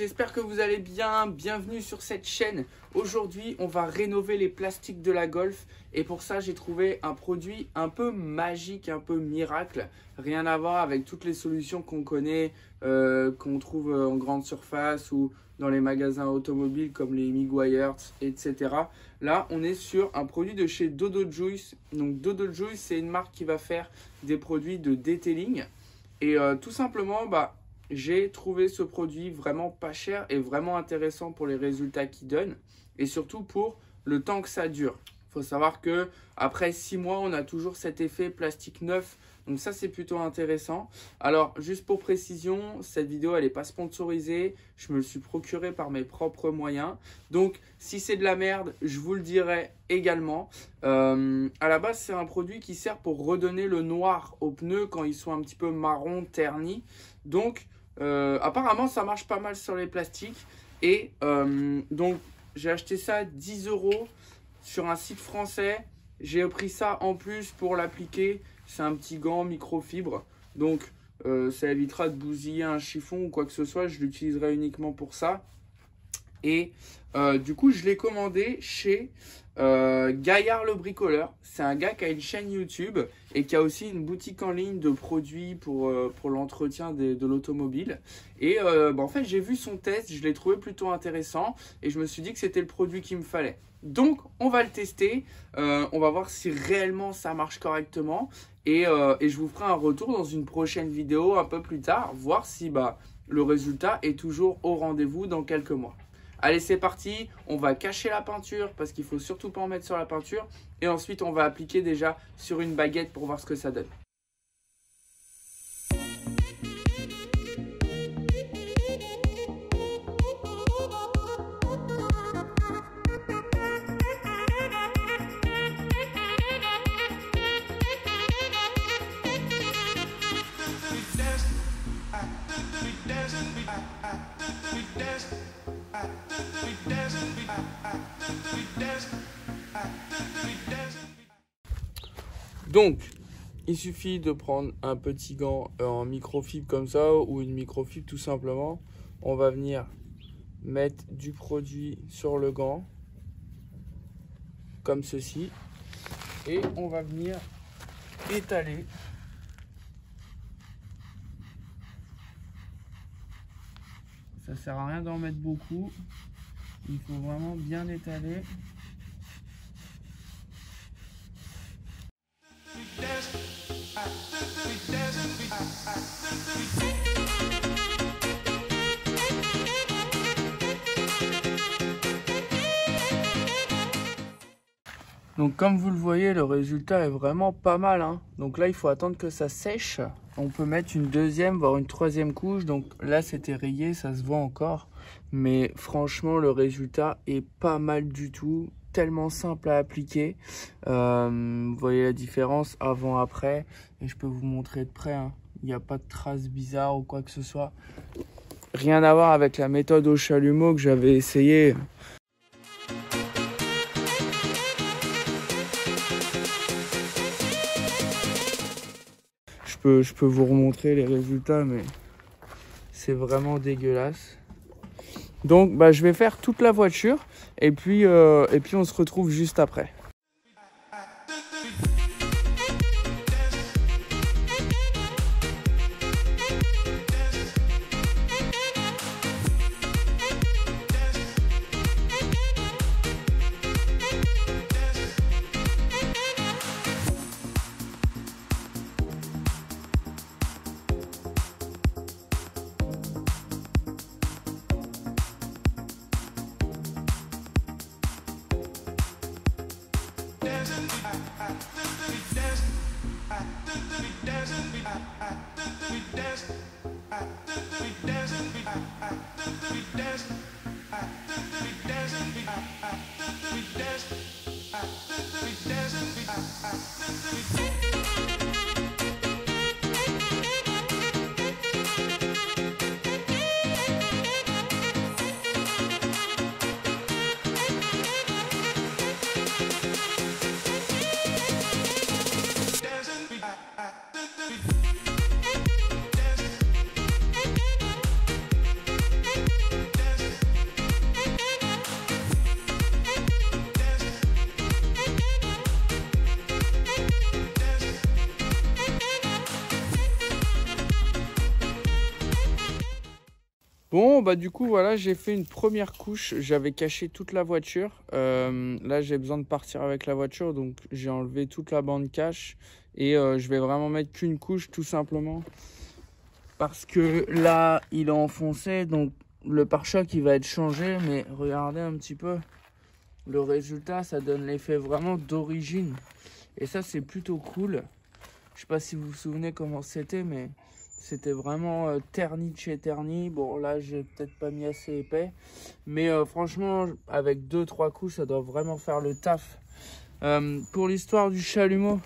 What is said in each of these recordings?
j'espère que vous allez bien. Bienvenue sur cette chaîne. Aujourd'hui, on va rénover les plastiques de la Golf. Et pour ça, j'ai trouvé un produit un peu magique, un peu miracle. Rien à voir avec toutes les solutions qu'on connaît, qu'on trouve en grande surface ou dans les magasins automobiles comme les Meguiar's, etc. Là, on est sur un produit de chez Dodo Juice. Donc Dodo Juice, c'est une marque qui va faire des produits de detailing. Et tout simplement, j'ai trouvé ce produit vraiment pas cher et vraiment intéressant pour les résultats qu'il donne et surtout pour le temps que ça dure. Il faut savoir que après 6 mois, on a toujours cet effet plastique neuf. Donc ça, c'est plutôt intéressant. Alors, juste pour précision, cette vidéo, elle n'est pas sponsorisée. Je me le suis procuré par mes propres moyens. Donc, si c'est de la merde, je vous le dirai également. À la base, c'est un produit qui sert pour redonner le noir aux pneus quand ils sont un petit peu marron, ternis. Donc, apparemment, ça marche pas mal sur les plastiques. Et donc, j'ai acheté ça 10 € sur un site français. J'ai pris ça en plus pour l'appliquer. C'est un petit gant microfibre. Donc, ça évitera de bousiller un chiffon ou quoi que ce soit. Je l'utiliserai uniquement pour ça. Et du coup, je l'ai commandé chez Gaillard le bricoleur. C'est un gars qui a une chaîne YouTube et qui a aussi une boutique en ligne de produits pour l'entretien de l'automobile. Et en fait, j'ai vu son test, je l'ai trouvé plutôt intéressant et je me suis dit que c'était le produit qu'il me fallait. Donc, on va le tester. On va voir si réellement ça marche correctement. Et je vous ferai un retour dans une prochaine vidéo un peu plus tard, voir si le résultat est toujours au rendez-vous dans quelques mois. Allez, c'est parti, on va cacher la peinture parce qu'il ne faut surtout pas en mettre sur la peinture. Et ensuite, on va appliquer déjà sur une baguette pour voir ce que ça donne. Donc, il suffit de prendre un petit gant en microfibre comme ça ou une microfibre tout simplement. On va venir mettre du produit sur le gant comme ceci et on va venir étaler. Ça sert à rien d'en mettre beaucoup. Il faut vraiment bien étaler. Donc comme vous le voyez, le résultat est vraiment pas mal, hein. Donc là, il faut attendre que ça sèche. On peut mettre une deuxième, voire une troisième couche. Donc là, c'était rayé, ça se voit encore. Mais franchement, le résultat est pas mal du tout. Tellement simple à appliquer. Vous voyez la différence avant-après. Et je peux vous montrer de près, hein. Il n'y a pas de traces bizarres ou quoi que ce soit. Rien à voir avec la méthode au chalumeau que j'avais essayé. Je peux vous remontrer les résultats, mais c'est vraiment dégueulasse. Donc, je vais faire toute la voiture et puis on se retrouve juste après. Bon, bah du coup, voilà, j'ai fait une première couche. J'avais caché toute la voiture. Là, j'ai besoin de partir avec la voiture, donc j'ai enlevé toute la bande cache. Et je vais vraiment mettre qu'une couche, tout simplement. Parce que là, il est enfoncé, donc le pare-choc, il va être changé. Mais regardez un petit peu le résultat, ça donne l'effet vraiment d'origine. Et ça, c'est plutôt cool. Je sais pas si vous vous souvenez comment c'était, mais... C'était vraiment terni de chez terni. Bon, là, j'ai peut-être pas mis assez épais. Mais franchement, avec 2-3 couches, ça doit vraiment faire le taf. Pour l'histoire du chalumeau,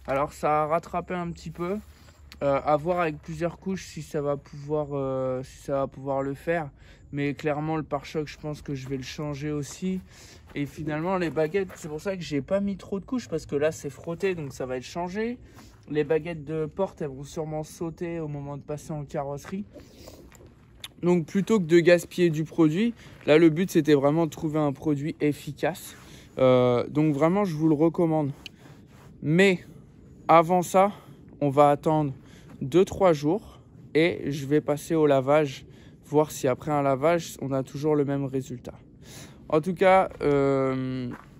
alors ça a rattrapé un petit peu. À voir avec plusieurs couches si ça va pouvoir le faire. Mais clairement, le pare-choc, je pense que je vais le changer aussi. Et finalement, les baguettes, c'est pour ça que j'ai pas mis trop de couches. Parce que là, c'est frotté, donc ça va être changé. Les baguettes de porte, elles vont sûrement sauter au moment de passer en carrosserie. Donc plutôt que de gaspiller du produit, là le but c'était vraiment de trouver un produit efficace. Donc vraiment je vous le recommande. Mais avant ça, on va attendre 2-3 jours et je vais passer au lavage, voir si après un lavage, on a toujours le même résultat. En tout cas...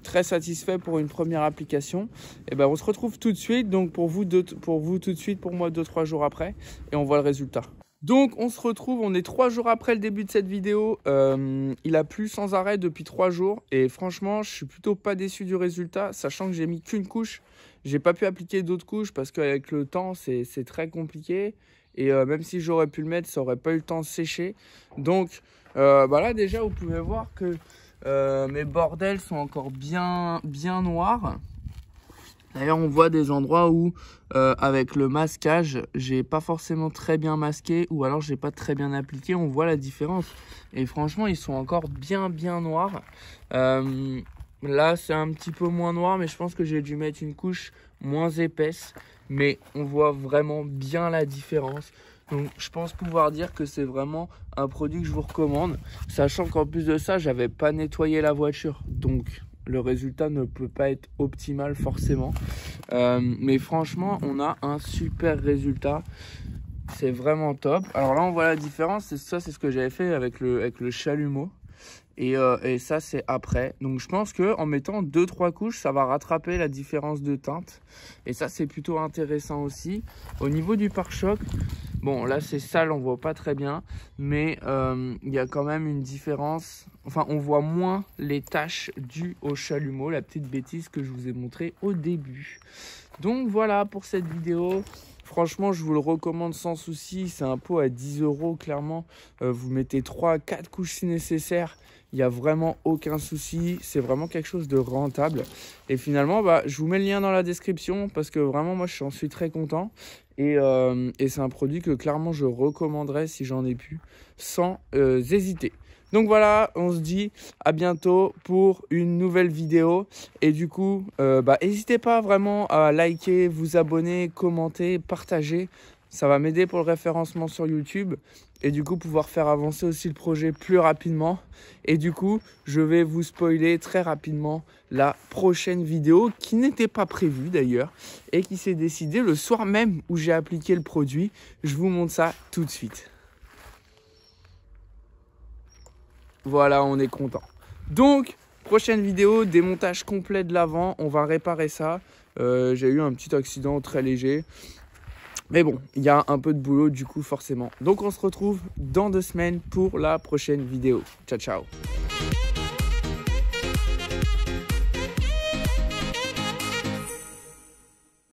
très satisfait pour une première application. Et ben on se retrouve tout de suite, donc pour vous tout de suite, pour moi 2-3 jours après, et on voit le résultat. Donc on se retrouve, on est 3 jours après le début de cette vidéo. Il a plu sans arrêt depuis 3 jours et franchement je suis plutôt pas déçu du résultat, sachant que j'ai mis qu'une couche. J'ai pas pu appliquer d'autres couches parce qu'avec le temps c'est très compliqué. Et même si j'aurais pu le mettre, ça aurait pas eu le temps de sécher. Donc bah là déjà vous pouvez voir que mes bordels sont encore bien noirs. D'ailleurs on voit des endroits où avec le masquage j'ai pas forcément très bien masqué, ou alors j'ai pas très bien appliqué. On voit la différence et franchement ils sont encore bien noirs. Là c'est un petit peu moins noir, mais je pense que j'ai dû mettre une couche moins épaisse, mais on voit vraiment bien la différence. Donc je pense pouvoir dire que c'est vraiment un produit que je vous recommande, sachant qu'en plus de ça, j'avais pas nettoyé la voiture. Donc le résultat ne peut pas être optimal forcément. Mais franchement, on a un super résultat. C'est vraiment top. Alors là, on voit la différence. C'est ce que j'avais fait avec le chalumeau. Et ça, c'est après. Donc je pense qu'en mettant 2-3 couches, ça va rattraper la différence de teinte. Et ça, c'est plutôt intéressant aussi. Au niveau du pare-choc, bon, là, c'est sale, on voit pas très bien. Mais il y a quand même une différence. Enfin, on voit moins les taches dues au chalumeau, la petite bêtise que je vous ai montré au début. Donc voilà pour cette vidéo. Franchement, je vous le recommande sans souci. C'est un pot à 10 €, clairement. Vous mettez 3-4 couches si nécessaire. Il n'y a vraiment aucun souci. C'est vraiment quelque chose de rentable. Et finalement, bah, je vous mets le lien dans la description parce que vraiment, moi, j'en suis très content. Et c'est un produit que clairement, je recommanderais si j'en ai pu, sans hésiter. Donc voilà, on se dit à bientôt pour une nouvelle vidéo. Et du coup, n'hésitez pas vraiment à liker, vous abonner, commenter, partager. Ça va m'aider pour le référencement sur YouTube. Et du coup, pouvoir faire avancer aussi le projet plus rapidement. Et du coup, je vais vous spoiler très rapidement la prochaine vidéo qui n'était pas prévue d'ailleurs. Et qui s'est décidée le soir même où j'ai appliqué le produit. Je vous montre ça tout de suite. Voilà, on est content. Donc, prochaine vidéo, démontage complet de l'avant. On va réparer ça. J'ai eu un petit accident très léger. Mais bon, il y a un peu de boulot du coup forcément. Donc on se retrouve dans 2 semaines pour la prochaine vidéo. Ciao, ciao.